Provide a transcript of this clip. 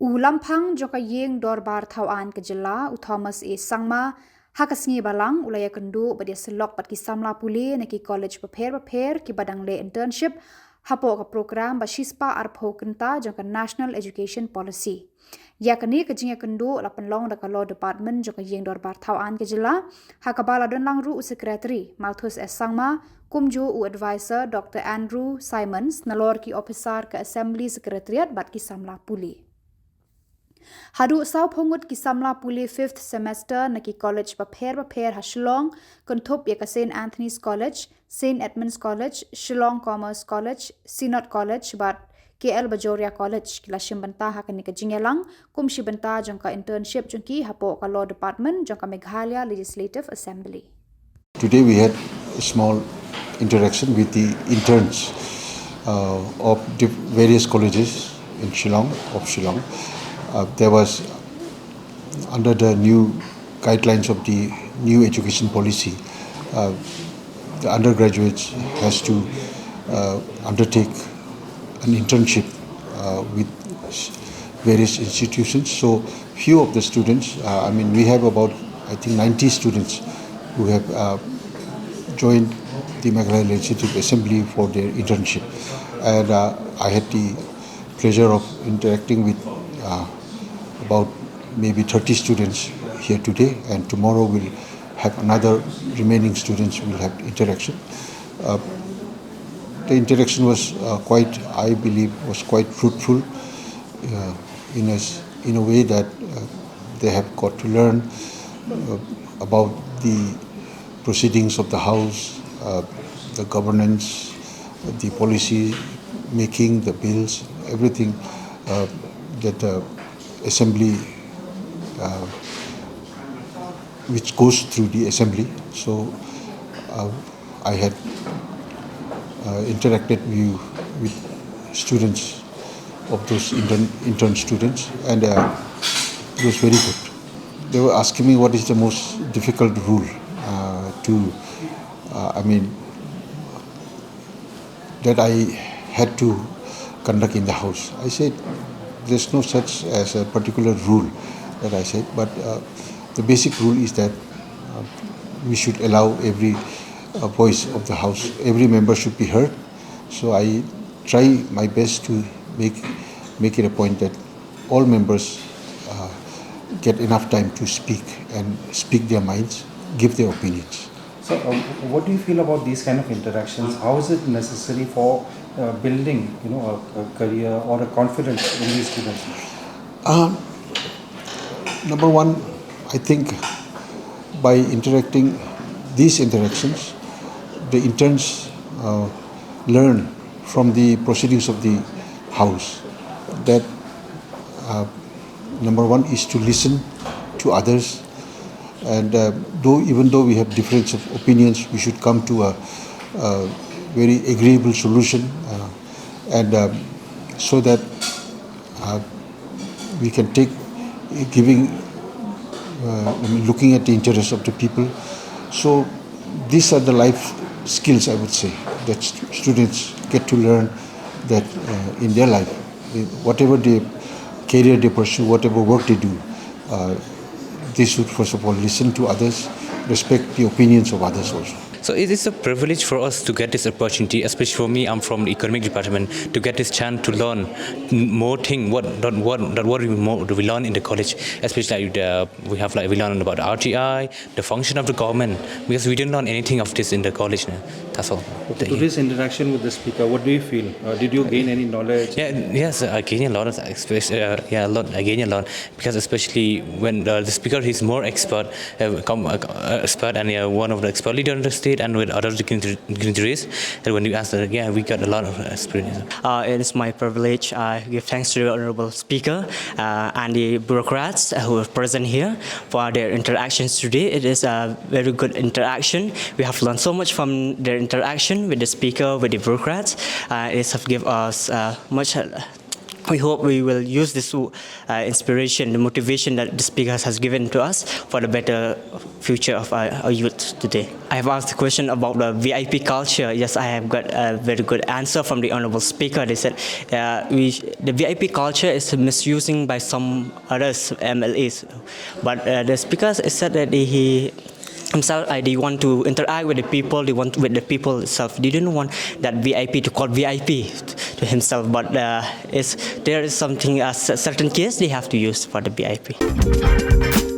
Lampang joka yeng dorbar thawan ke jela u Thomas A Sangma hakasngi balang ulaya kendu badia selok pat ki Samla Pule neki college prepare ki badang le internship hapo ka program ba shispa arpho kenta joka national education policy yakani ke jinga kendu la penlong da law department joka yeng dorbar thawan ke jela hakabala don langru u secretary Malthus S Sangma kumju u advisor Dr Andrew Simons nalor ki officer ke assembly secretariat bat ki Samla Pule. Hadu sau phongut ki Samla Pule 5th semester naki college prepare ha Shillong konthop ya ka St Anthony's College, St Edmunds College, Shillong Commerce College, Synod College but KL Bajoria College kila shimbanta ha kani ka Jingelang kum shibanta jongka internship jongki hapo ka law department jongka Meghalaya Legislative Assembly. Today we had a small interaction with the interns of various colleges in Shillong. There was, under the new guidelines of the new education policy, the undergraduates has to undertake an internship with various institutions. So few of the students, we have about, I think 90 students who have joined the Meghalaya Legislative Assembly for their internship. And I had the pleasure of interacting with about maybe 30 students here today, and tomorrow we'll have another remaining students will have interaction. The interaction was I believe was quite fruitful in a way that they have got to learn about the proceedings of the House, the governance, the policy making, the bills, everything that the Assembly which goes through the Assembly. So I had interacted with students of those intern students, and it was very good. They were asking me what is the most difficult rule that I had to conduct in the House. I said there's no such as a particular rule that I said, but the basic rule is that we should allow every voice of the House, every member should be heard. So I try my best to make it a point that all members get enough time to speak and speak their minds, give their opinions. So what do you feel about these kind of interactions? How is it necessary for building, a career or a confidence in these students? Number one, I think by these interactions, the interns learn from the proceedings of the House that number one is to listen to others, and even though we have difference of opinions, we should come to a very agreeable solution, and so that we can take looking at the interests of the people. So these are the life skills, I would say, that students get to learn, that in their life, whatever the career they pursue, whatever work they do, they should first of all listen to others, respect the opinions of others also. So it is a privilege for us to get this opportunity, especially for me, I'm from the economic department, to get this chance to learn more things, what we learn in the college, especially we learn about RTI, the function of the government, because we didn't learn anything of this in the college. That's all. Okay, to this interaction with the speaker, what do you feel? Did you gain any knowledge? Yes, I gained a lot. I gained a lot, because especially when the speaker is more expert, and one of the expert leader in the state, and with other dignitaries, and when you ask that, we got a lot of experience. It is my privilege. I give thanks to the Honorable Speaker and the bureaucrats who are present here for their interactions today. It is a very good interaction. We have learned so much from their interaction with the Speaker, with the bureaucrats. It has given us much we hope we will use this inspiration, the motivation that the speakers has given to us for the better future of our youth today. I have asked the question about the VIP culture. Yes, I have got a very good answer from the honorable speaker. They said the VIP culture is misusing by some others MLAs, but the speaker said that he himself, they want to interact with the people, they want with the people itself. They didn't want that VIP to call VIP to himself, but there is something, a certain case they have to use for the VIP.